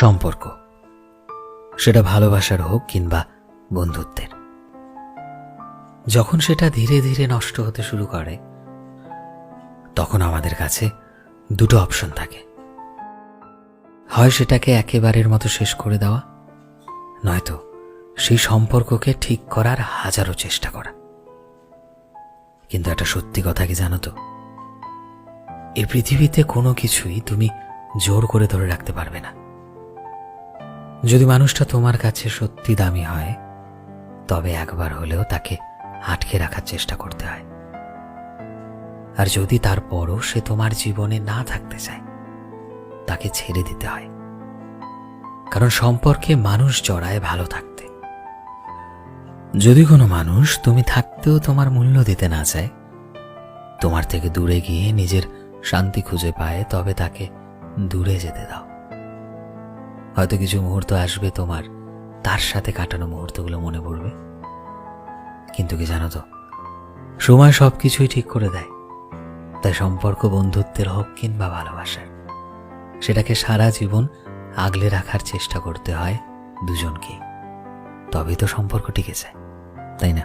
সম্পর্ক, সেটা ভালোবাসার হোক কিংবা বন্ধুত্বের, যখন সেটা ধীরে ধীরে নষ্ট হতে শুরু করে তখন আমাদের কাছে দুটো অপশন থাকে। হয় সেটাকে একেবারের মতো শেষ করে দেওয়া, নয়তো সেই সম্পর্ককে ঠিক করার হাজারো চেষ্টা করা। কিন্তু একটা সত্যি কথা কি জানো তো, এই পৃথিবীতে কোনো কিছুই তুমি জোর করে ধরে রাখতে পারবে না। যদি মানুষটা তোমার কাছে সত্যি দামি হয়, তবে একবার হলেও তাকে আটকে রাখার চেষ্টা করতে হয়। আর যদি তারপরও সে তোমার জীবনে না থাকতে চায়, তাকে ছেড়ে দিতে হয়। কারণ সম্পর্কে মানুষ জড়ায় ভালো থাকতে। যদি কোনো মানুষ তুমি থাকতেও তোমার মূল্য দিতে না চায়, তোমার থেকে দূরে গিয়ে নিজের শান্তি খুঁজে পায়, তবে তাকে দূরে যেতে দাও। হয়তো কিছু মুহূর্ত আসবে তোমার তার সাথে কাটানো মুহূর্তগুলো মনে পড়বে, কিন্তু কি জানো তো, সময় সবকিছুই ঠিক করে দেয়। তাই সম্পর্ক বন্ধুত্বের হোক কিংবা ভালোবাসার, সেটাকে সারা জীবন আগলে রাখার চেষ্টা করতে হয় দুজনকে, তবেই তো সম্পর্ক টিকে যায়, তাই না?